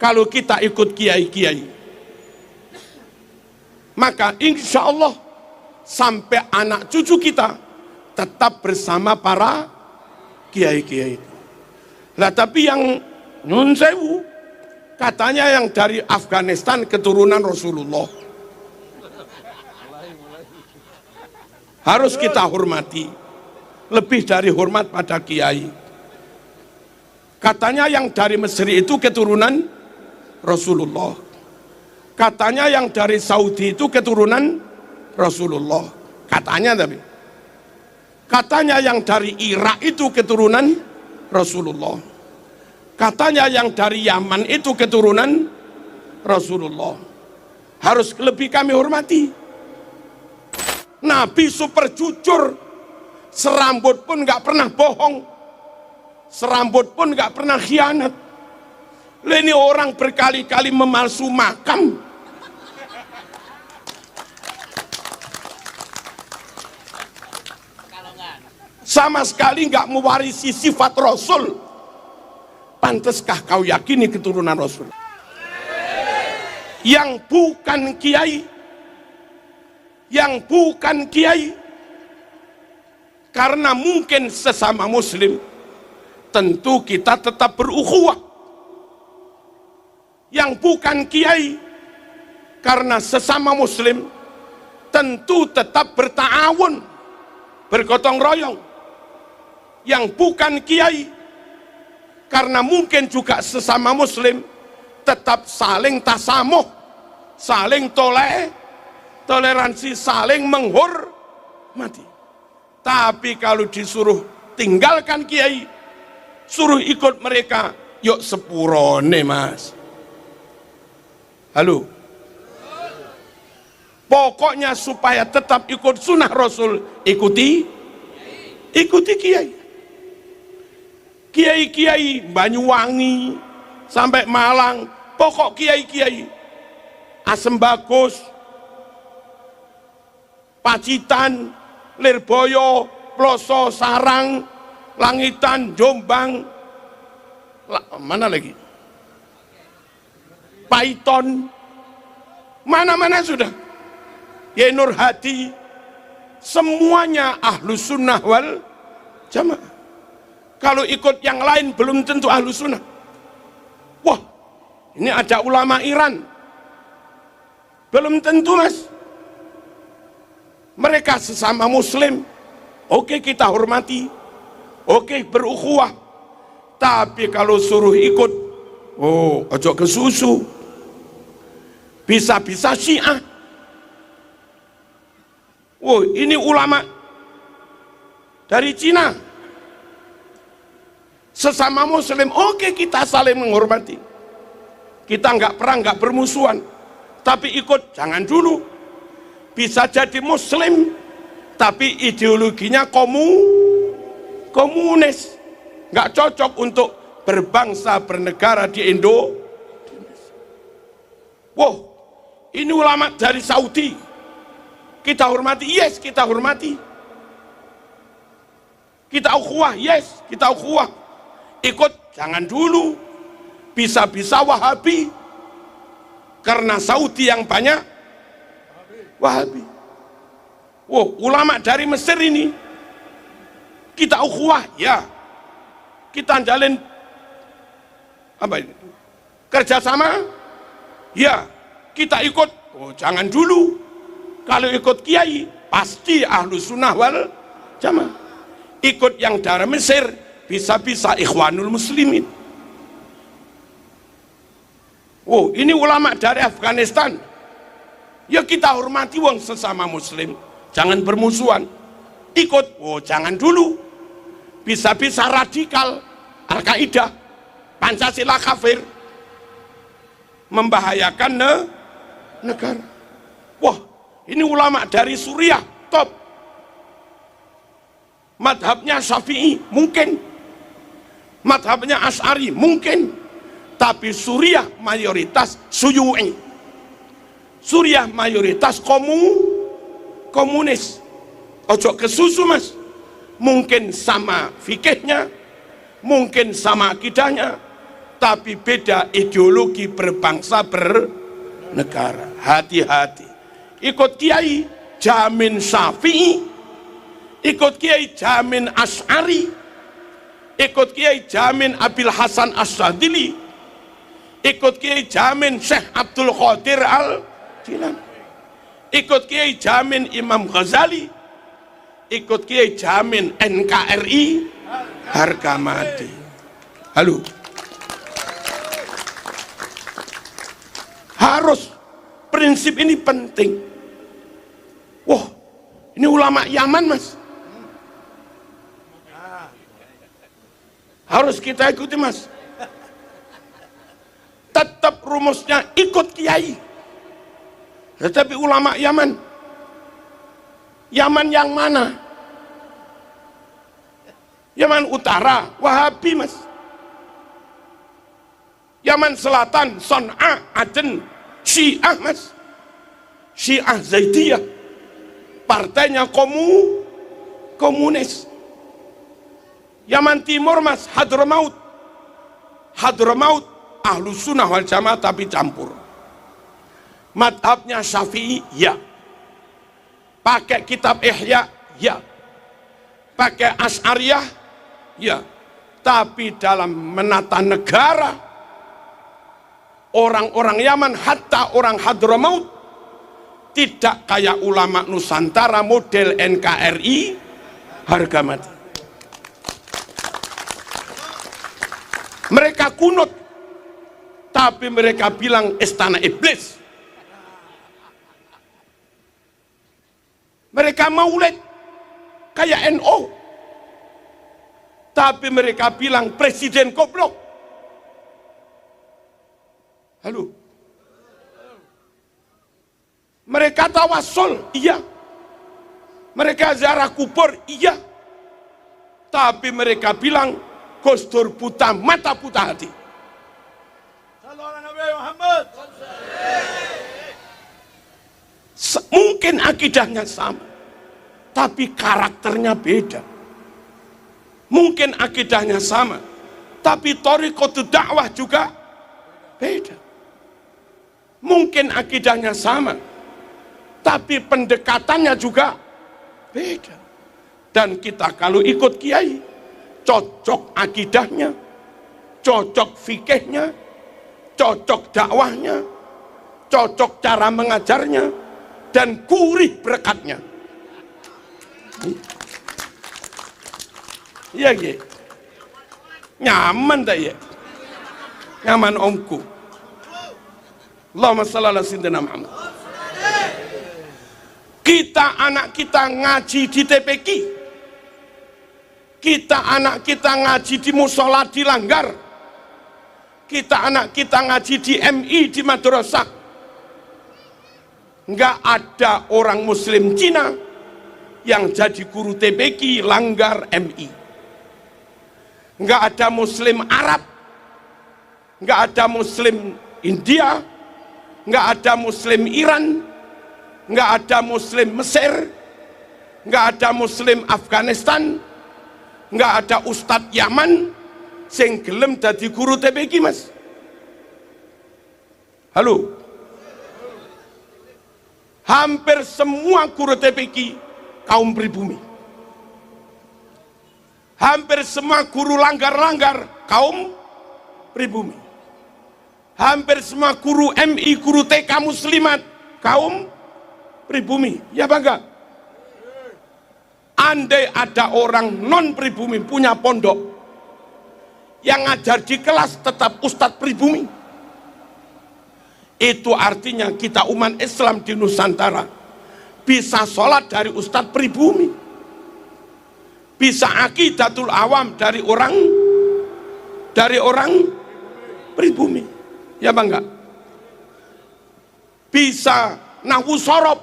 kalau kita ikut kiai-kiai. Maka insya Allah sampai anak cucu kita tetap bersama para kiai-kiai. Lah tapi yang Nun Sewu katanya yang dari Afghanistan keturunan Rasulullah. Harus kita hormati, lebih dari hormat pada kiai. Katanya yang dari Mesir itu keturunan Rasulullah. Katanya yang dari Saudi itu keturunan Rasulullah. Katanya tapi. Katanya yang dari Irak itu keturunan Rasulullah. Katanya yang dari Yaman itu keturunan Rasulullah. Harus lebih kami hormati. Nabi super jujur. Serambut pun gak pernah bohong. Serambut pun gak pernah khianat. Ini orang berkali-kali memalsu makam. Sama sekali nggak mewarisi sifat Rasul. Pantaskah kau yakini keturunan Rasul? Yang bukan kiai, yang bukan kiai, karena mungkin sesama muslim, tentu kita tetap berukhuwah. Yang bukan kiai, karena sesama muslim, tentu tetap berta'awun, bergotong royong. Yang bukan kiai, karena mungkin juga sesama muslim, tetap saling tasamuh, saling toleransi, saling menghormati. Tapi kalau disuruh tinggalkan kiai, suruh ikut mereka, yuk sepurone mas. Halo, pokoknya supaya tetap ikut sunnah Rasul, ikuti kiai. Kiai-kiai Banyuwangi sampai Malang, pokok kiai-kiai Asem Bagus, Pacitan, Lirboyo, Ploso, Sarang, Langitan, Jombang, mana lagi? Paiton, mana-mana sudah. Yenur Hadi, semuanya Ahlus Sunnah wal Jamaah. Kalau ikut yang lain belum tentu Ahlus Sunnah. Wah, ini ada ulama Iran, belum tentu mas. Mereka sesama muslim, oke kita hormati, oke berukhuwah. Tapi kalau suruh ikut, oh ojo ke susu, bisa-bisa Syiah. Oh ini ulama dari Cina, sesama muslim, oke kita saling menghormati, kita nggak bermusuhan. Tapi ikut jangan dulu. Bisa jadi muslim tapi ideologinya komunis, nggak cocok untuk berbangsa bernegara di Indonesia. Wow, ini ulama dari Saudi, kita hormati, yes kita hormati. Kita ukhuwah, yes kita ukhuwah. Ikut jangan dulu, bisa-bisa Wahabi, karena Saudi yang banyak Wahabi. Wow, ulama dari Mesir ini kita ukhuwah, ya kita jalin apa ini? Kerjasama, ya kita ikut. Oh jangan dulu, kalau ikut kiai pasti Ahlus Sunnah wal Jamaah. Ikut yang dari Mesir, bisa-bisa Ikhwanul Muslimin. Oh ini ulama dari Afghanistan, ya kita hormati wong sesama muslim, jangan bermusuhan. Ikut, oh jangan dulu, bisa-bisa radikal, Al-Qaeda, Pancasila kafir, membahayakan negara. Wah ini ulama dari Suriah top, madhabnya Syafi'i mungkin, madhabnya Asy'ari mungkin, tapi Suriah mayoritas Syu'u'i, Suriah mayoritas komunis. Ojo ke susu mas, mungkin sama fikihnya, mungkin sama akidahnya, tapi beda ideologi berbangsa bernegara. Hati-hati. Ikut kiai jamin Syafi'i, ikut kiai jamin Asy'ari, ikut kiai jamin Abil Hasan Asy'adili, ikut kiai jamin Syekh Abdul Qadir Al-Jilani, ikut kiai jamin Imam Ghazali, ikut kiai jamin NKRI harga mati. Halo, harus prinsip ini penting. Wah, ini ulama Yaman, Mas, harus kita ikuti, Mas. Tetap rumusnya ikut kiai, tetapi ulama Yaman yang mana? Yaman Utara Wahabi, Mas. Yaman Selatan Son'a Aden Syiah, Mas. Syiah Zaidiyah, partainya komunis. Yaman Timur, Mas, Hadramaut Ahlus Sunnah wal Jamaah tapi campur. Madhabnya Syafi'i, ya. Pakai kitab Ihya, ya. Pakai Asy'ariyah, ya. Tapi dalam menata negara, orang-orang Yaman, hatta orang Hadramaut, tidak kayak ulama Nusantara model NKRI harga mati. Mereka kunut, tapi mereka bilang istana iblis. Mereka maulid kayak NO, tapi mereka bilang presiden goblok. Halo. Mereka tawasul, iya. Mereka ziarah kubur, iya. Tapi mereka bilang Gus Dur buta mata, buta hati. Mungkin akidahnya sama, tapi karakternya beda. Mungkin akidahnya sama, tapi thariqatul dakwah juga beda. Mungkin akidahnya sama, tapi pendekatannya juga beda. Dan kita kalau ikut kiai, cocok akidahnya, cocok fikihnya, cocok dakwahnya, cocok cara mengajarnya, dan gurih berkatnya. Iya, iya. Nyaman tak ya? Nyaman omku. Allahumma shalli ala sayyidina Muhammad. Kita anak kita ngaji di TPQ, kita anak kita ngaji di musola di Langgar, kita anak kita ngaji di MI di madrasah. Enggak ada orang muslim Cina yang jadi guru TPQ, Langgar, MI. Enggak ada muslim Arab, enggak ada muslim India, enggak ada muslim Iran, enggak ada muslim Mesir, enggak ada muslim Afghanistan, enggak ada ustadz Yaman sing gelem dadi guru TPQ, Mas. Halo. Hampir semua guru TPQ kaum pribumi. Hampir semua guru langgar-langgar kaum pribumi. Hampir semua guru MI, guru TK muslimat kaum pribumi. Ya bangga. Andai ada orang non pribumi punya pondok, yang ngajar di kelas tetap ustadz pribumi, itu artinya kita umat Islam di Nusantara bisa sholat dari ustadz pribumi, bisa akidatul awam dari orang pribumi. Ya bangga. Bisa nahwu sorob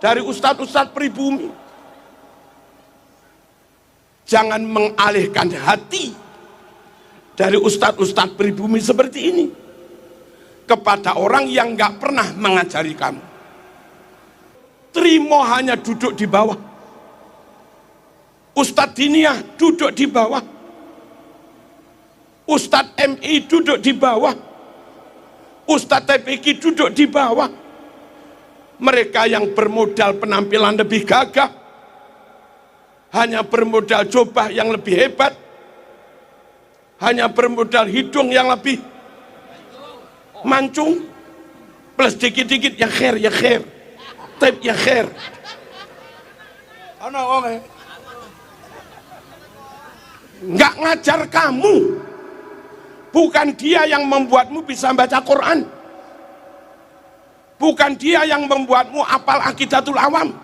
dari ustadz-ustadz pribumi. Jangan mengalihkan hati dari ustadz-ustadz pribumi seperti ini kepada orang yang nggak pernah mengajari kamu. Terima hanya duduk di bawah. Ustadz diniyah duduk di bawah. Ustadz MI duduk di bawah, Ustadz TPQ duduk di bawah. Mereka yang bermodal penampilan lebih gagah, hanya bermodal jubah yang lebih hebat, hanya bermodal hidung yang lebih mancung, plus dikit-dikit ya khair, tape ya khair. Nggak ngajar kamu. Bukan dia yang membuatmu bisa baca Quran. Bukan dia yang membuatmu apal Aqidatul Awam.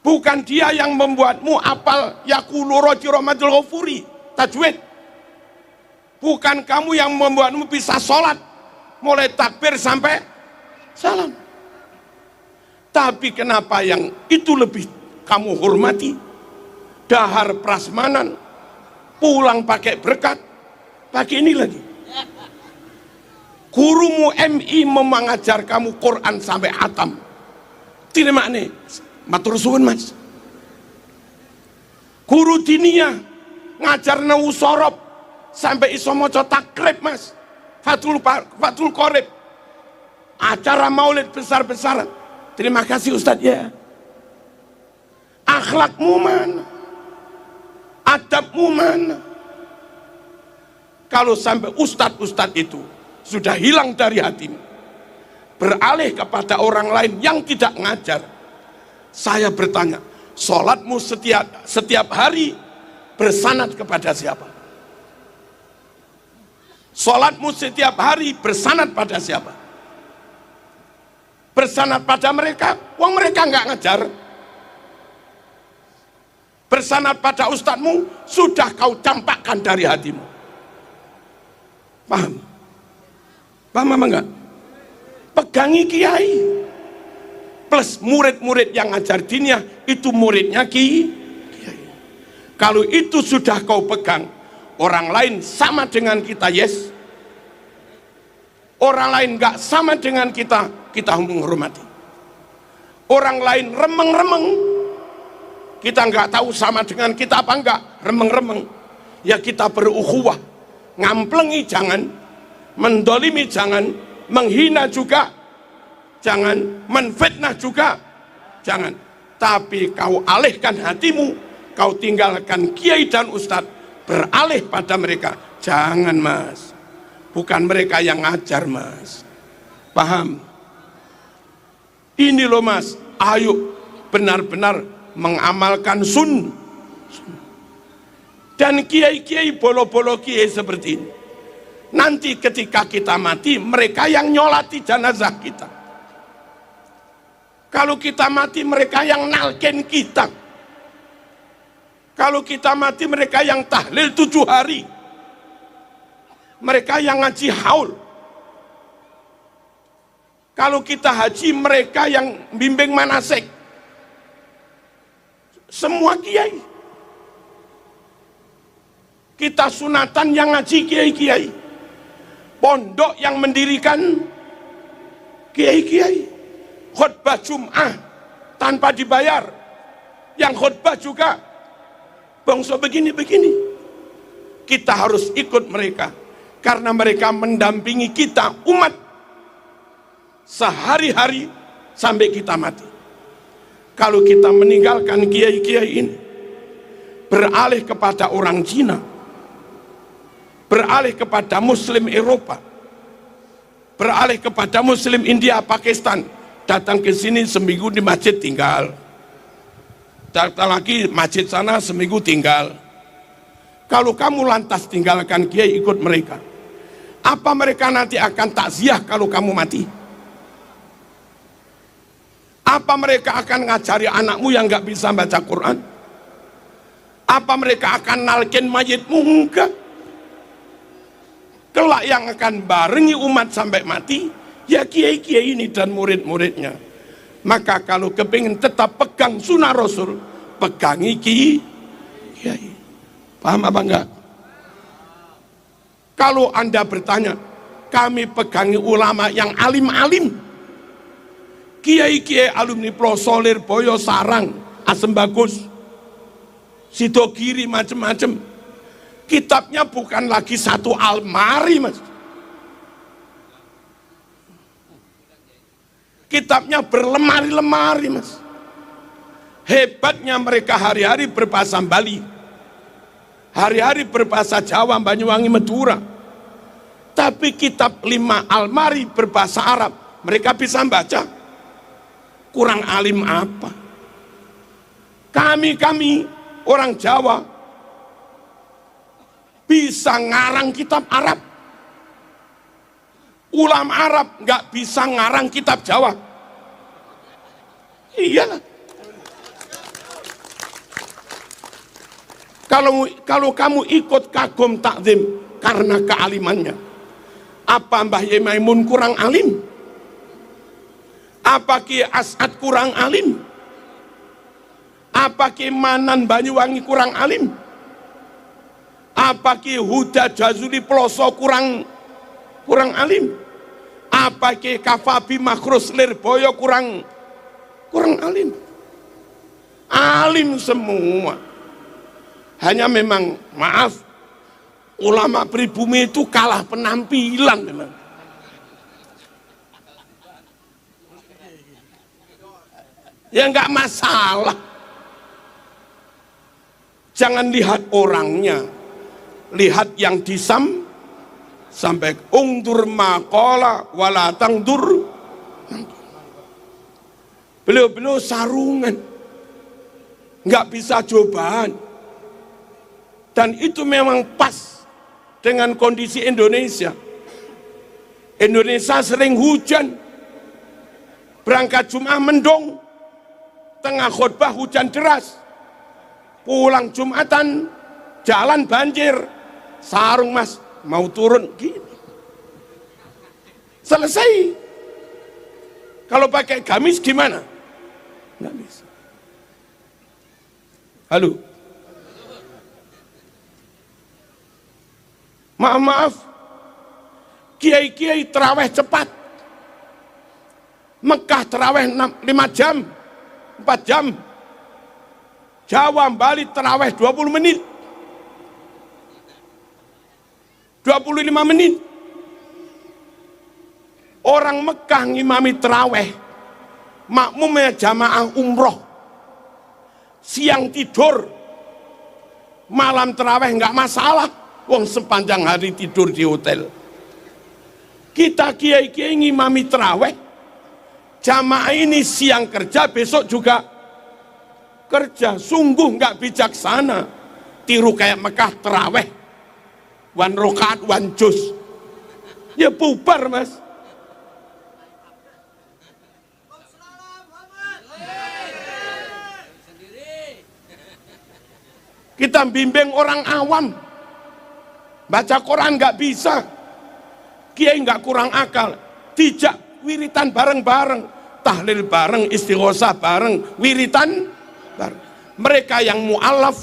Bukan dia yang membuatmu apal Yaqulu Roji Rahmatul Ghafuri, tajwid. Bukan kamu yang membuatmu bisa sholat mulai takbir sampai salam. Tapi kenapa yang itu lebih kamu hormati? Dahar prasmanan, pulang pakai berkat, pakai ini lagi. Gurumu MI mengajar kamu Quran sampai hatam. Terima nih, matur suwun mas. Guru diniyah ngajar nau sorob sampai iso maca takrib mas. Fatul Qorib. Acara maulid besar-besaran. Terima kasih Ustadz ya. Akhlakmu mana? Adabmu mana? Kalau sampai ustadz-ustadz itu sudah hilang dari hatimu, beralih kepada orang lain yang tidak ngajar, saya bertanya, sholatmu setiap hari bersanad kepada siapa? Sholatmu setiap hari bersanad pada siapa? Bersanad pada mereka, wong mereka nggak ngajar. Bersanad pada ustadzmu, sudah kau campakkan dari hatimu. Paham? Paham apa enggak? Pegangi kiai. Plus murid-murid yang ngajar diniyah, itu muridnya kiai. Kalau itu sudah kau pegang, orang lain sama dengan kita, yes. Orang lain enggak sama dengan kita, kita menghormati. Orang lain remeng-remeng, kita nggak tahu sama dengan kita apa enggak, remeng-remeng, ya kita berukhuwah, ngamplengi jangan, mendolimi jangan, menghina juga jangan, menfitnah juga jangan, tapi kau alihkan hatimu, kau tinggalkan kiai dan ustadz, beralih pada mereka. Jangan mas, bukan mereka yang ngajar mas. Paham? Ini loh mas, ayo benar-benar mengamalkan sun. Dan kiai-kiai bolo-bolo kiai seperti ini, nanti ketika kita mati, mereka yang nyolati jenazah kita. Kalau kita mati, mereka yang nalken kita. Kalau kita mati, mereka yang tahlil 7 hari. Mereka yang ngaji haul. Kalau kita haji, mereka yang bimbing manasik. Semua kiai. Kita sunatan yang ngaji kiai-kiai. Pondok yang mendirikan kiai-kiai. Khutbah Jum'ah tanpa dibayar. Yang khutbah juga bangsa begini-begini. Kita harus ikut mereka, karena mereka mendampingi kita umat sehari-hari sampai kita mati. Kalau kita meninggalkan kiai-kiai ini, beralih kepada orang Cina, beralih kepada Muslim Eropa, beralih kepada Muslim India, Pakistan, datang ke sini seminggu di masjid tinggal, datang lagi masjid sana seminggu tinggal. Kalau kamu lantas tinggalkan kiai ikut mereka, apa mereka nanti akan takziah kalau kamu mati? Apa mereka akan ngajari anakmu yang nggak bisa baca Quran? Apa mereka akan nalkin mayitmu? Enggak. Kelak yang akan barengi umat sampai mati, ya kiai-kiai ini dan murid-muridnya. Maka kalau kepingin tetap pegang sunnah Rasul, pegangi kiai. Paham apa enggak? Kalau Anda bertanya, kami pegangi ulama yang alim-alim, kiai-kiai alumni Plosolir, Boyo Sarang, Asem Bagus, Sidogiri, macam-macam. Kitabnya bukan lagi satu almari, Mas. Kitabnya berlemari-lemari, Mas. Hebatnya mereka hari-hari berbahasa Bali, hari-hari berbahasa Jawa, Banyuwangi, Madura. Tapi kitab 5 almari berbahasa Arab, mereka bisa baca. Kurang alim apa? Kami orang Jawa bisa ngarang kitab Arab. Ulama Arab nggak bisa ngarang kitab Jawa. Iyalah. Kalau kamu ikut kagum takzim karena kealimannya, apa Mbah Yai Maimun kurang alim? Apa Ki As'ad kurang alim? Apa Ki Manan Banyuwangi kurang alim? Apa Ki Huda Jazuli Ploso kurang alim? Apa Ki Kafabi Makrus Lirboyo kurang alim? Alim semua. Hanya memang, maaf, ulama pribumi itu kalah penampilan memang. Ya enggak masalah. Jangan lihat orangnya, lihat yang sampai ungdur maqala wala tangdur. Beliau sarungan, enggak bisa cobaan. Dan itu memang pas dengan kondisi Indonesia. Indonesia sering hujan, berangkat Jumat mendung, tengah khutbah hujan deras, pulang Jumatan jalan banjir, sarung Mas mau turun gini, selesai. Kalau pakai gamis gimana? Nggak bisa. Halo, maaf, kiai-kiai terawih cepat. Mekah terawih 5 jam, 4 jam. Jawa, Bali terawih 20 menit. 25 menit. Orang Mekah ngimami terawih, makmumnya jamaah umroh. Siang tidur, malam terawih nggak masalah. Wong sepanjang hari tidur di hotel. Kita kiai-kiai ngimami terawih, jamaah ini siang kerja, besok juga kerja. Sungguh nggak bijaksana. Tiru kayak Mekah terawih, 1 rakaat 1 juz. Ya bubar Mas. Kita bimbing orang awam, baca Quran nggak bisa, kiai nggak kurang akal, dijak wiritan bareng-bareng, tahlil bareng, istighosah bareng, wiritan bareng. Mereka yang mu'alaf,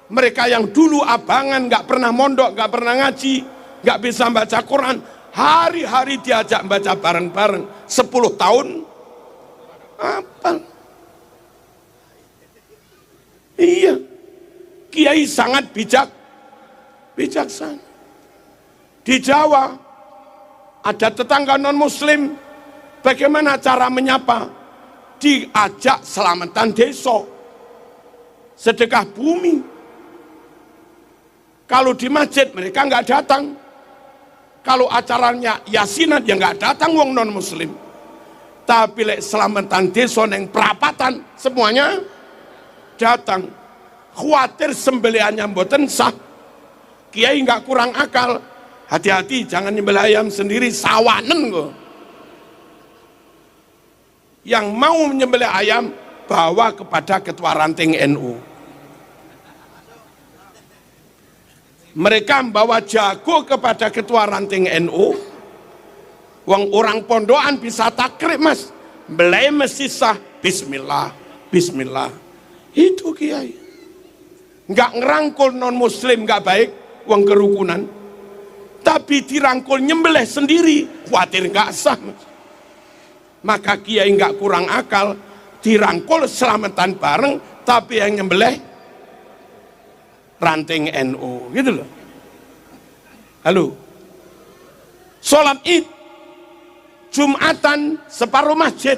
mereka yang dulu abangan, nggak pernah mondok, nggak pernah ngaji, nggak bisa baca Quran, hari-hari diajak baca bareng-bareng, 10 tahun apa? Iya, kiai sangat bijaksana. Di Jawa ada tetangga non muslim, bagaimana cara menyapa? Diajak selamatan desa, sedekah bumi. Kalau di masjid mereka nggak datang, kalau acaranya yasinan ya nggak datang wong non muslim. Tapi lek selamatan desa neng perapatan semuanya datang. Khawatir sembelihannya mboten sah, kiai nggak kurang akal, hati-hati jangan nyembelih ayam sendiri, sawanen kok. Yang mau menyembelih ayam bawa kepada ketua ranting NU. Mereka membawa jago kepada ketua ranting NU. Wong orang pondokan bisa takrib Mas, belai mesti sah, bismillah, bismillah. Itu kiai. Nggak ngerangkul non muslim nggak baik, uang kerukunan, tapi dirangkul nyembelih sendiri, khawatir nggak sah. Maka kiai nggak kurang akal, dirangkul selamatan bareng, tapi yang nyembelih ranting NU, gitu loh. Halo. Sholat Id Jumatan separuh masjid.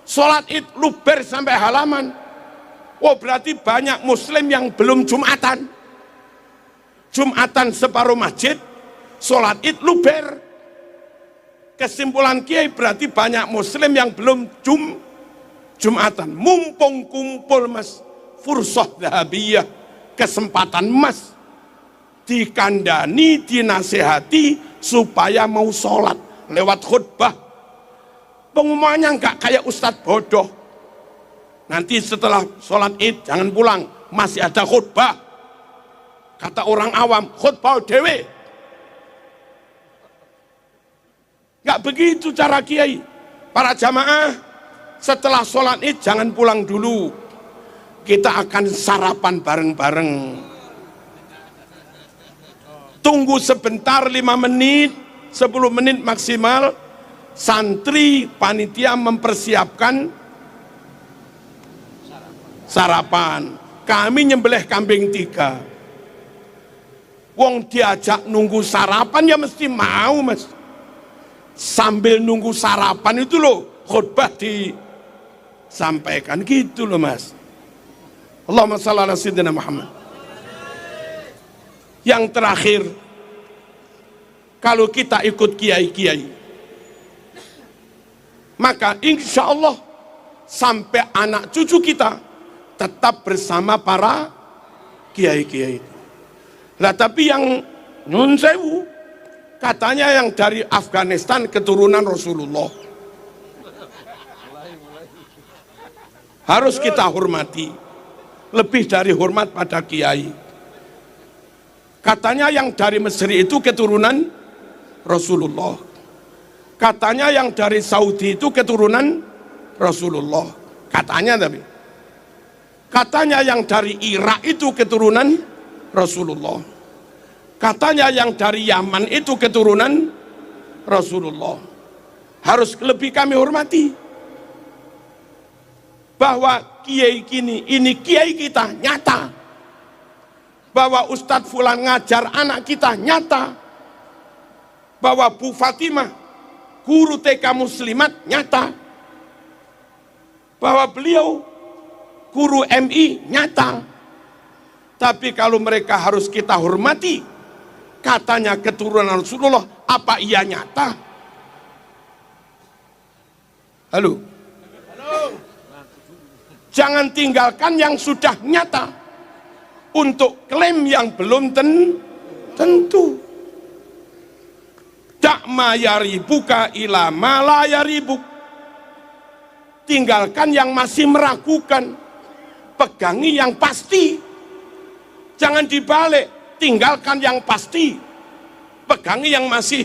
Sholat Id luber sampai halaman. Oh, berarti banyak muslim yang belum Jumatan. Jumatan separuh masjid, sholat Id luber. Kesimpulan kiai berarti banyak muslim yang belum Jumatan. Mumpung kumpul mas, fursah dahabiyah, kesempatan emas, dikandani, dinasehati supaya mau sholat lewat khutbah. Pengumumannya enggak kayak ustadz bodoh. Nanti setelah sholat Id jangan pulang, masih ada khutbah. Kata orang awam, khutbah dewe. Enggak begitu cara kiai. Para jamaah, setelah sholat Id jangan pulang dulu. Kita akan sarapan bareng-bareng. Tunggu sebentar 5 menit, 10 menit maksimal. Santri panitia mempersiapkan sarapan. Kami nyembelih kambing 3. Wong diajak nunggu sarapan ya mesti mau mas. Sambil nunggu sarapan itu loh khutbah disampaikan gitu loh mas. Allahumma shalli ala sayyidina Muhammad. Yang terakhir, kalau kita ikut kiai-kiai, maka insya Allah sampai anak cucu kita tetap bersama para kiai-kiai. Lah tapi yang nyun sewu, katanya yang dari Afghanistan keturunan Rasulullah. Harus kita hormati, lebih dari hormat pada kiai. Katanya yang dari Mesir itu keturunan Rasulullah. Katanya yang dari Saudi itu keturunan Rasulullah. Katanya tapi. Katanya yang dari Irak itu keturunan Rasulullah. Katanya yang dari Yaman itu keturunan Rasulullah. Harus lebih kami hormati. Bahwa kiai ini kiai kita nyata. Bahwa Ustadz Fulan ngajar anak kita nyata. Bahwa Bu Fatimah guru TK Muslimat nyata. Bahwa beliau guru MI nyata. Tapi kalau mereka harus kita hormati, katanya keturunan Rasulullah, apa iya nyata? Halo? Jangan tinggalkan yang sudah nyata untuk klaim yang belum tentu. Dakma yaribuka ila ma la yaribuk. Tinggalkan yang masih meragukan, pegangi yang pasti. Jangan dibalik, tinggalkan yang pasti, pegangi yang masih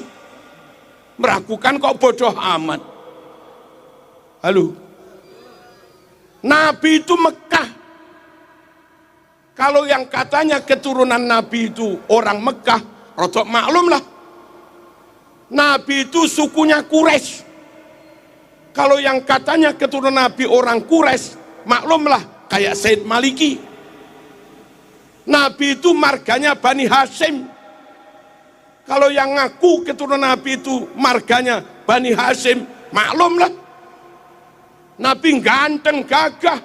meragukan. Kok bodoh amat. Halo, Nabi itu Mekah. Kalau yang katanya keturunan Nabi itu orang Mekah, rodok maklum lah. Nabi itu sukunya Quraisy. Kalau yang katanya keturunan Nabi orang Quraisy, maklumlah kayak Said Maliki. Nabi itu marganya Bani Hashim. Kalau yang ngaku keturunan Nabi itu marganya Bani Hashim, maklumlah. Nabi ganteng gagah,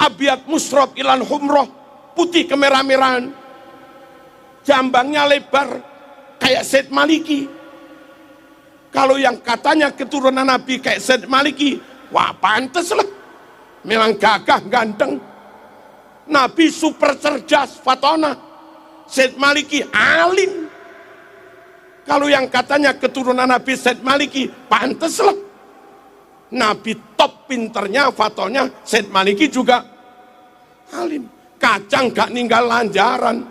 abiat musrob ilan humroh, putih kemerah-merahan, jambangnya lebar kayak Said Maliki. Kalau yang katanya keturunan Nabi kayak Said Maliki, wah pantes lah, memang gagah ganteng. Nabi super cerdas fatona, Said Maliki alim. Kalau yang katanya keturunan Nabi Said Maliki, pantes lah, Nabi top pinternya fatonya, Said Maliki juga alim. Kacang gak ninggal lanjaran,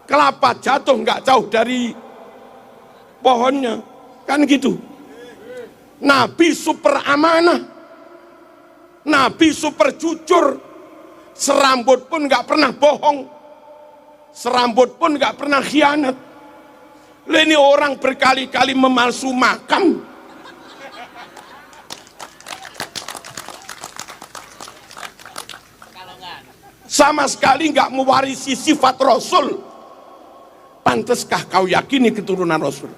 kelapa jatuh gak jauh dari pohonnya, kan gitu. Nabi super amanah, Nabi super jujur, serambut pun gak pernah bohong, serambut pun gak pernah khianat. Ini orang berkali-kali memalsu makam, sama sekali nggak mewarisi sifat Rasul. Pantaskah kau yakini keturunan Rasul?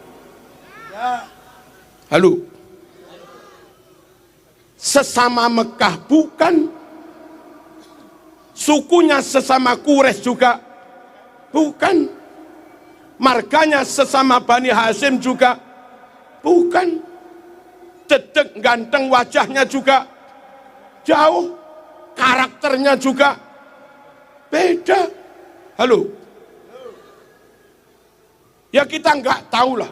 Halo, sesama Mekah bukan, sukunya sesama Quraisy juga bukan, marganya sesama Bani Hashim juga bukan, dedek ganteng wajahnya juga jauh, karakternya juga beda. Halo, ya kita nggak tahu lah,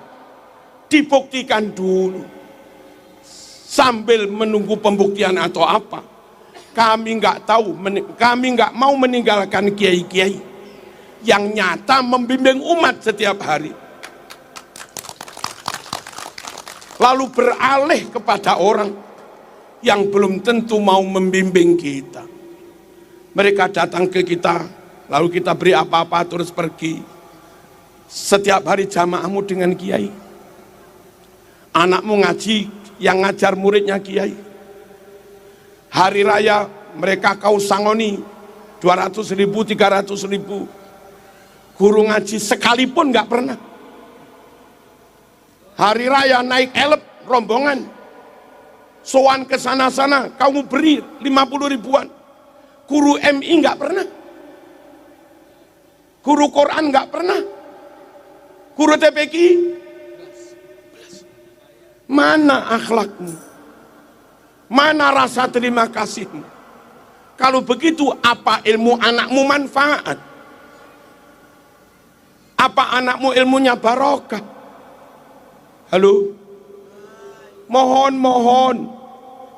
dibuktikan dulu sambil menunggu pembuktian atau apa. Kami nggak tahu, kami nggak mau meninggalkan kiai-kiai yang nyata membimbing umat setiap hari, lalu beralih kepada orang yang belum tentu mau membimbing kita. Mereka datang ke kita, lalu kita beri apa-apa terus pergi. Setiap hari jamaahmu dengan kiai, anakmu ngaji, yang ngajar muridnya kiai. Hari raya mereka kau sangoni 200.000, 300.000. Guru ngaji sekalipun nggak pernah. Hari raya naik elep rombongan, sowan ke sana-sana, kamu beri 50 ribuan. Guru MI nggak pernah, guru Quran nggak pernah, guru TPQ. Mana akhlakmu? Mana rasa terima kasihmu? Kalau begitu, apa ilmu anakmu manfaat? Apa anakmu ilmunya barokah? Halo, mohon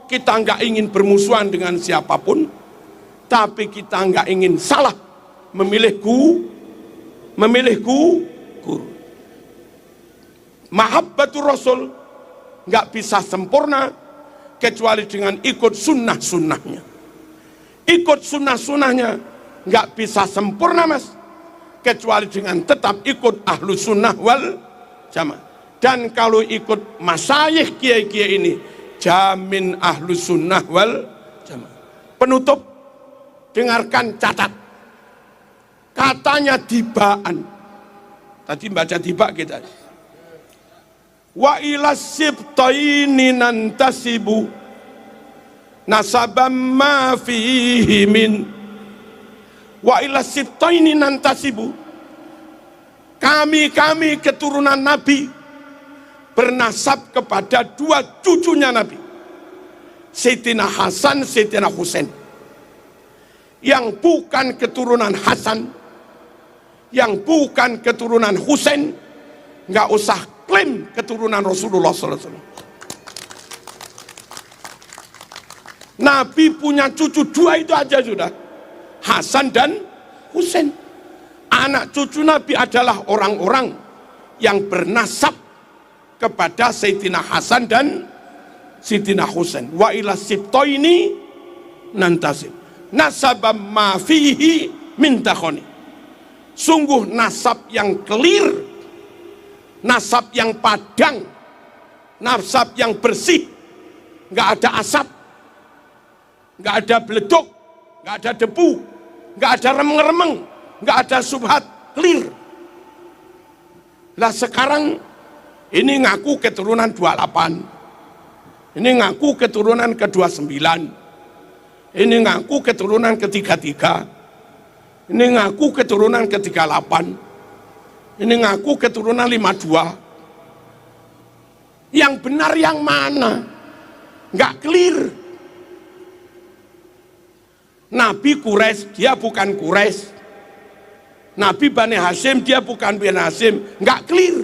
kita nggak ingin bermusuhan dengan siapapun, tapi kita nggak ingin salah memilih guru. Mahabbatur Rasul nggak bisa sempurna kecuali dengan ikut sunnah-sunnahnya. Ikut sunnah-sunnahnya nggak bisa sempurna mas, kecuali dengan tetap ikut ahlu sunnah wal jamaah. Dan kalau ikut masyayikh kiai-kiai ini, jamin ahlu sunnah wal jamaah. Penutup, dengarkan, catat. Katanya Dibaan, tadi baca Diba kita. Wa ila sibtaini nantasibu nasabam ma fihi min. Wa ila sibtaini nantasibu, kami keturunan Nabi bernasab kepada dua cucunya Nabi, Sayyidina Hasan, Sayyidina Husain. Yang bukan keturunan Hasan, yang bukan keturunan Husain, nggak usah klaim keturunan Rasulullah SAW. Nabi punya cucu dua itu aja sudah, Hasan dan Husain. Anak cucu Nabi adalah orang-orang yang bernasab kepada Sayyidina Hasan dan Sayyidina Husain. Wa ila sibtaini nantasib nasabam ma fihi min takhoni. Sungguh nasab yang clear, nasab yang padang, nasab yang bersih, nggak ada asap, nggak ada beleduk, nggak ada debu, nggak ada remeng-remeng, nggak ada subhat, clear. Lah sekarang ini ngaku keturunan 28, ini ngaku keturunan ke-29, ini ngaku keturunan ke-33, ini ngaku keturunan ke-38, ini ngaku keturunan 52. Yang benar yang mana? Nggak clear. Nabi Quraisy, dia bukan Quraisy. Nabi Bani Hashim, dia bukan Bani Hashim. Nggak clear.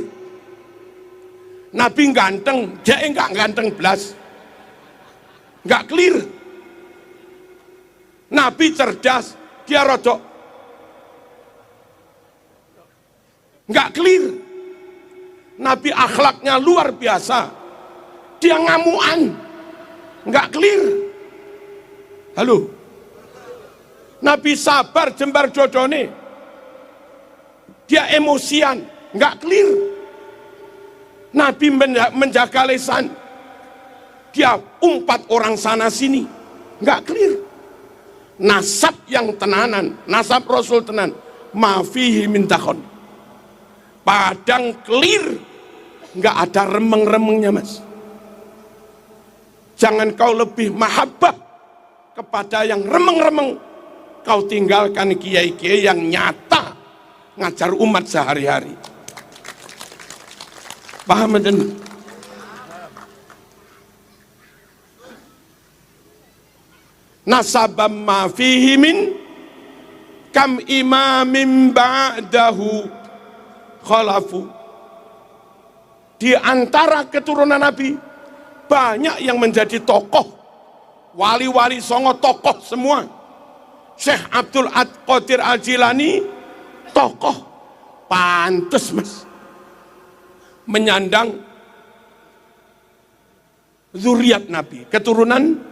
Nabi ganteng, dia nggak ganteng belas. Nggak clear. Nabi cerdas, dia rodok. Nggak clear. Nabi akhlaknya luar biasa, dia ngamuan. Nggak clear. Halo. Nabi sabar jembar jodone, dia emosian, nggak clear. Nabi menjaga lisan, dia umpat orang sana sini, nggak clear. nasab yang tenanan, nasab Rasul tenan, mafihi mintakon, padang clear, nggak ada remeng-remengnya mas. Jangan kau lebih mahabbah kepada yang remeng-remeng, kau tinggalkan kiai-kiai yang nyata ngajar umat sehari-hari. Paham betul? Nasabam ma fihi min kam imamin ba'dahu khalafu. Di antara keturunan Nabi banyak yang menjadi tokoh, wali-wali songo tokoh semua. Syekh Abdul Qadir Al-Jilani tokoh, pantes mas menyandang zuriat Nabi, keturunan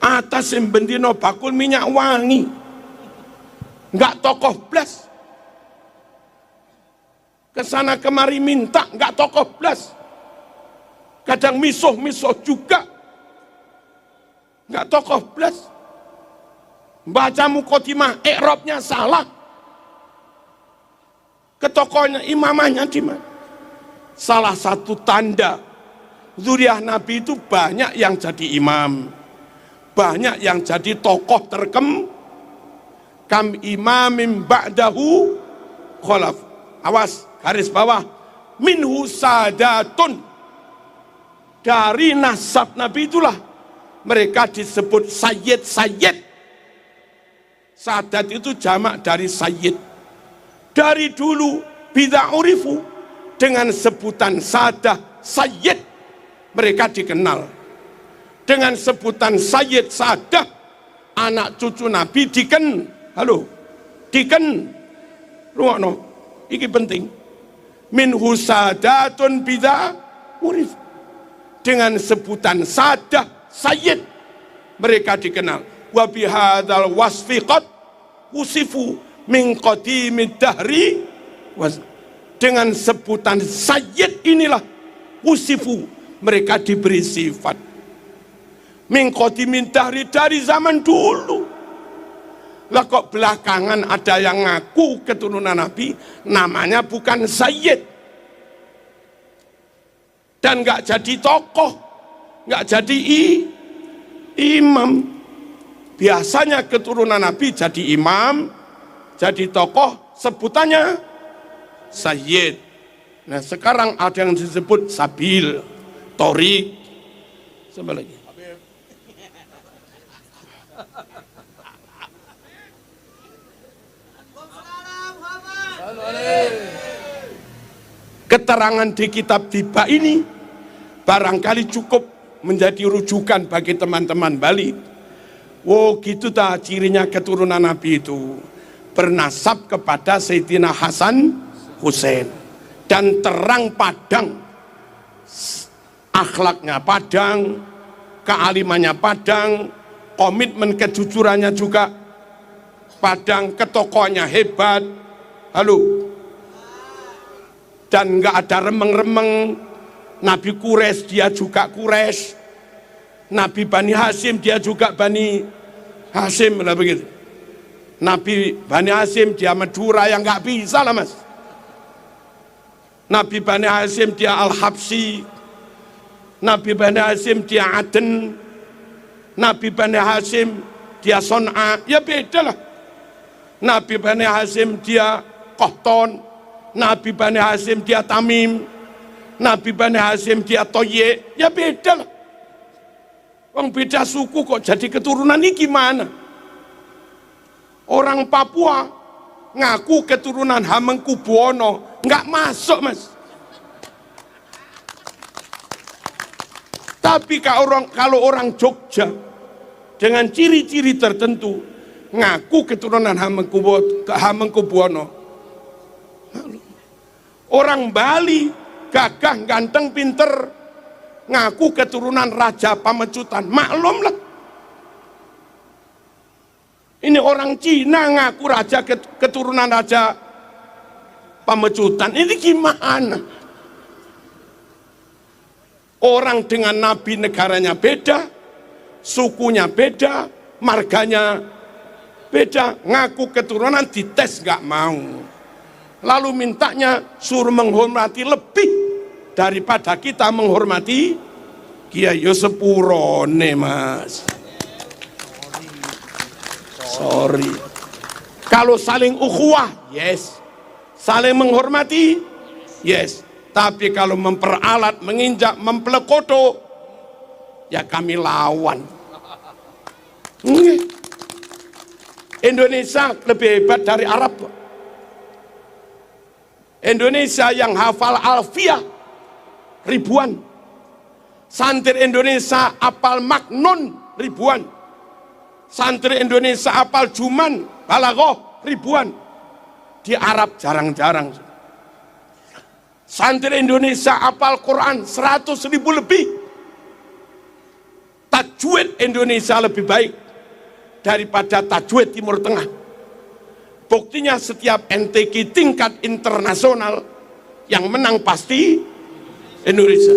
atas yang bendino bakul minyak wangi, nggak tokoh blas, kesana kemari minta nggak tokoh blas, kadang misuh juga nggak tokoh blas, baca mukotimah i'rabnya salah, ke tokohnya imamahnya di mana? Salah satu tanda zuriat Nabi itu banyak yang jadi imam, banyak yang jadi tokoh kam imamim ba'dahu khalaf. Awas, garis bawah, minhu sadatun, dari nasab Nabi itulah mereka disebut sayyid. Sadat itu jamak dari sayyid. Dari dulu bid'a urifu, dengan sebutan sadah sayyid mereka dikenal. Dengan sebutan sayyid sadah, anak cucu Nabi ruangno, iki penting. Minhu sadatun bid'a urifu, dengan sebutan sadah sayyid mereka dikenal. Wa bihadzal wasfi qad usifu min qadimid dahri, dengan sebutan sayyid inilah usifu mereka diberi sifat min qadimid dahri, dari zaman dulu. Lah kok belakangan ada yang ngaku keturunan Nabi namanya bukan sayyid dan nggak jadi tokoh, nggak jadi imam. Biasanya keturunan Nabi jadi imam, jadi tokoh, sebutannya sayyid. Nah sekarang ada yang disebut sabil, torik, sama lagi. Keterangan di kitab Tiba ini barangkali cukup menjadi rujukan bagi teman-teman Bali. Oh gitu ta cirinya keturunan Nabi itu, bernasab kepada Sayyidina Hasan Hussein, dan terang padang, akhlaknya padang, kealimannya padang, komitmen kejujurannya juga padang, ketokohannya hebat. Halo, dan nggak ada remeng-remeng. Nabi Quraisy dia juga Quraisy, Nabi Bani Hasyim dia juga Bani Hasyim lah begitu. Nabi Bani Hasyim dia Madura yang nggak bisa lah mas. Nabi Bani Hasyim dia Al-Habsi, Nabi Bani Hasyim dia Aden, Nabi Bani Hasyim dia Son'a, ya beda lah. Nabi Bani Hasyim dia Qahton, Nabi Bani Hasyim dia Tamim, Nabi Bani Hasyim dia Toye, ya beda lah. Orang beda suku kok jadi keturunan ini gimana? Orang Papua ngaku keturunan Hamengkubuwono, nggak masuk mas. Tapi kalau orang Jogja dengan ciri-ciri tertentu ngaku keturunan Hamengkubuwono. Orang Bali gagah, ganteng, pinter, ngaku keturunan Raja Pamecutan, maklumlah. Ini orang Cina ngaku keturunan Raja Pamecutan, ini gimana? Orang dengan nabi negaranya beda, sukunya beda, marganya beda, ngaku keturunan dites nggak mau, lalu mintanya suruh menghormati lebih daripada kita menghormati kiai. Yo sepurone mas, sorry. Kalau saling ukhuwah, yes. Saling menghormati, yes. Tapi kalau memperalat, menginjak, mempelekoto, ya kami lawan. Indonesia lebih hebat dari Arab. Indonesia yang hafal alfiah ribuan, santri Indonesia apal maknun ribuan, santri Indonesia apal juman balaghah ribuan. Di Arab jarang-jarang. Santri Indonesia apal Quran 100.000 lebih. Tajwid Indonesia lebih baik daripada tajwid Timur Tengah. Buktinya setiap MTQ tingkat internasional yang menang pasti Indonesia.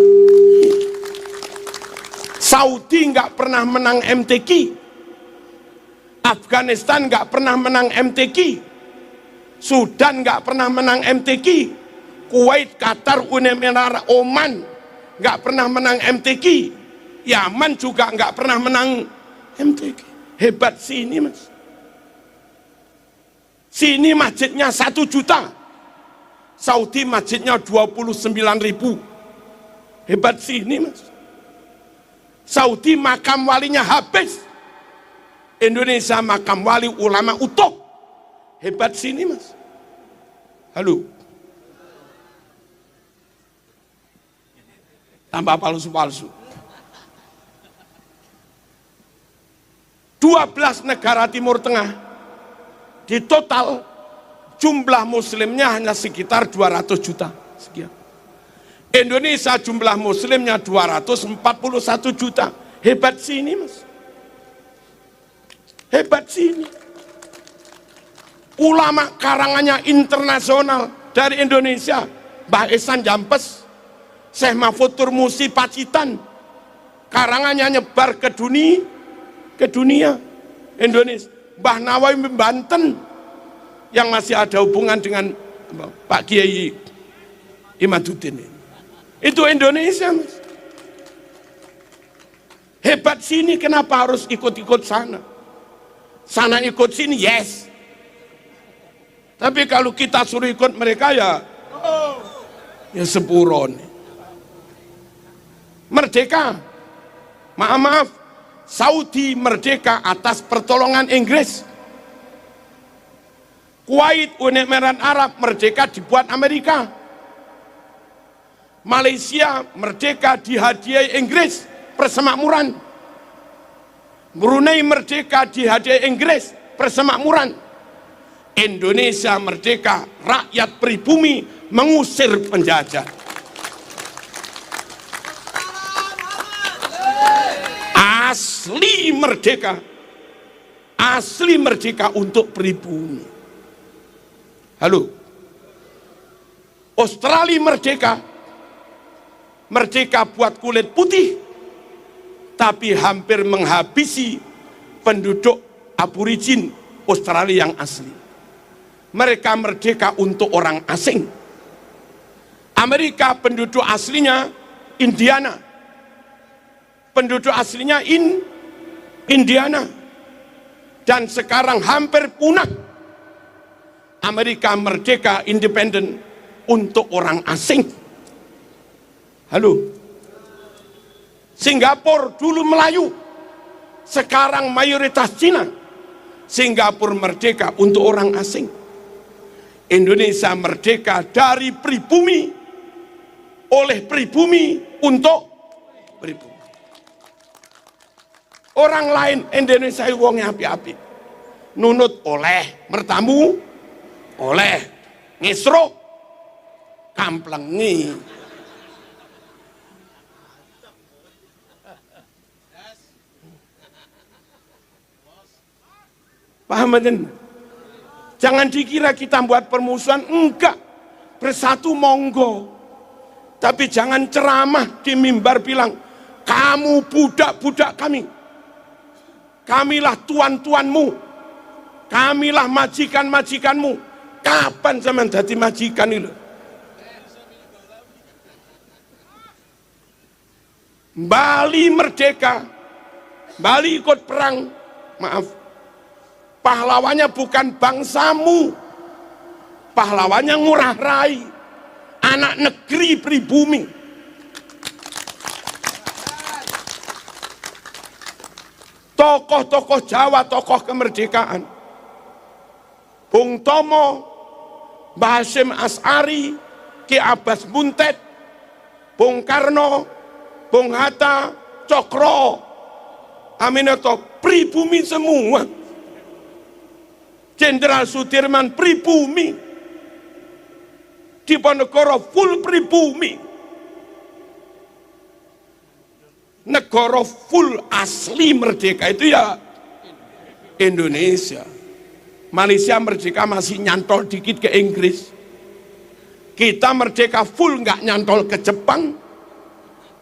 Saudi nggak pernah menang MTQ, Afghanistan nggak pernah menang MTQ, Sudan nggak pernah menang MTQ, Kuwait, Qatar, Uni Emirat, Oman nggak pernah menang MTQ, Yaman juga nggak pernah menang MTQ. Hebat sini mas. Sini masjidnya 1 juta, Saudi masjidnya 29.000. Hebat sini mas. Saudi makam walinya habis, Indonesia makam wali ulama utuh. Hebat sini mas. Halo. Tambah palsu-palsu. 12 negara Timur Tengah di total jumlah muslimnya hanya sekitar 200 juta sekian. Indonesia jumlah muslimnya 241 juta. Hebat sini mas. Hebat sini. Ulama karangannya internasional dari Indonesia, Mbah Ihsan Jampes, Syekh Mahfud Turmusi Pacitan, karangannya nyebar ke dunia Indonesia. Mbah Nawawi Banten yang masih ada hubungan dengan Pak Kiai Imaduddin, itu Indonesia mas. Hebat sini, kenapa harus ikut-ikut sana? Sana ikut sini yes, tapi kalau kita suruh ikut mereka ya sepuron. Merdeka, maaf, Saudi merdeka atas pertolongan Inggris. Kuwait, Uni Emirat Arab merdeka dibuat Amerika. Malaysia merdeka dihadiahi Inggris persemakmuran. Brunei merdeka dihadiahi Inggris persemakmuran. Indonesia merdeka, rakyat pribumi mengusir penjajah. Asli merdeka untuk pribumi. Halo. Australia merdeka buat kulit putih, tapi hampir menghabisi penduduk aborigin Australia yang asli. Mereka merdeka untuk orang asing. Amerika penduduk aslinya Indiana, penduduk aslinya Indiana, dan sekarang hampir punah. Amerika merdeka independen untuk orang asing. Halo. Singapura dulu Melayu, sekarang mayoritas Cina. Singapura merdeka untuk orang asing. Indonesia merdeka dari pribumi, oleh pribumi untuk pribumi. Orang lain Indonesia wongnya api-api, nunut oleh mertamu, oleh ngesro kamplengi. Paham kan? Jangan dikira kita buat permusuhan, enggak. Bersatu monggo. Tapi jangan ceramah di mimbar bilang, kamu budak-budak kami. kamilah tuan-tuanmu, kamilah majikan-majikanmu. Kapan zaman dadi majikan itu? Bali merdeka, Bali ikut perang, maaf, pahlawannya bukan bangsamu, pahlawannya Ngurah Rai, anak negeri pribumi. Tokoh-tokoh Jawa, tokoh kemerdekaan, Bung Tomo, Mbah Hasyim As'ari, Ki Abbas Buntet, Bung Karno, Bung Hatta, Cokro, Aminoto, pribumi semua. Jenderal Sudirman pribumi, Diponegoro full pribumi, negara full asli merdeka itu ya Indonesia. Malaysia merdeka masih nyantol dikit ke Inggris, kita merdeka full, nggak nyantol ke Jepang,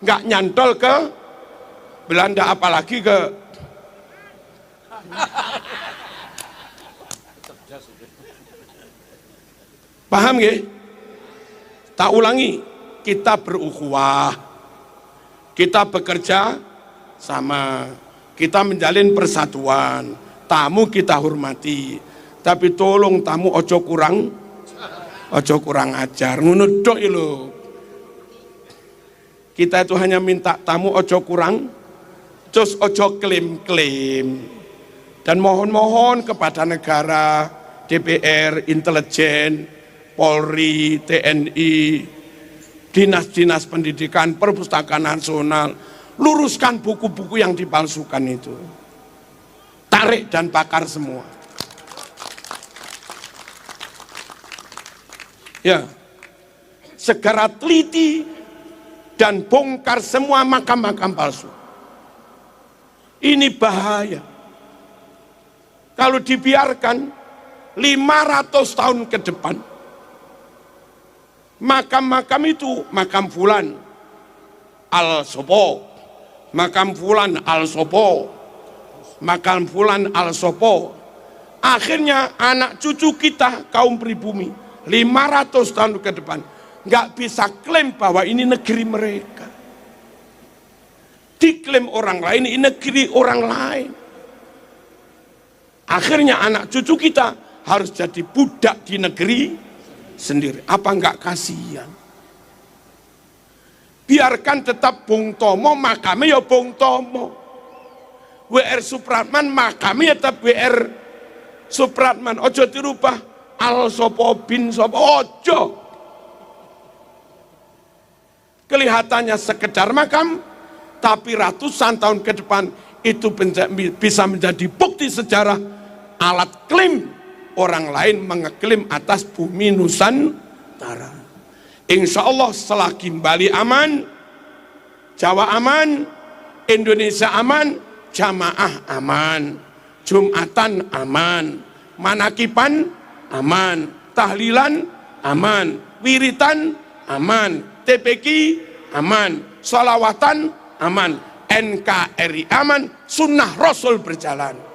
nggak nyantol ke Belanda, apalagi ke paham nggih? Tak ulangi, kita berukhuwah, kita bekerja sama, kita menjalin persatuan, tamu kita hormati, tapi tolong tamu ojo kurang ajar, ngono tok lho. Kita itu hanya minta tamu ojo kurang, terus ojo klaim-klaim, dan mohon-mohon kepada negara, DPR, intelijen, Polri, TNI, dinas-dinas pendidikan, perpustakaan nasional, luruskan buku-buku yang dipalsukan itu, tarik dan bakar semua. Ya, segera teliti dan bongkar semua makam-makam palsu. Ini bahaya. Kalau dibiarkan 500 tahun ke depan, makam-makam itu, makam fulan al-sopo, makam fulan al-sopo, makam fulan al-sopo, akhirnya anak cucu kita kaum pribumi 500 tahun ke depan nggak bisa klaim bahwa ini negeri mereka, diklaim orang lain, ini negeri orang lain. Akhirnya anak cucu kita harus jadi budak di negeri sendiri. Apa enggak kasihan? Biarkan tetap Bung Tomo, makamnya ya Bung Tomo. WR Supratman, makamnya tetap WR Supratman. Ojo dirubah al sopo bin sopo, ojo. Kelihatannya sekedar makam, tapi ratusan tahun ke depan itu bisa menjadi bukti sejarah, alat klaim orang lain mengeklaim atas bumi Nusantara. Insya Allah selagi Bali aman, Jawa aman, Indonesia aman, jamaah aman, Jumatan aman, manakipan aman, tahlilan aman, wiritan aman, TPQ aman, sholawatan aman, NKRI aman, sunnah Rasul berjalan.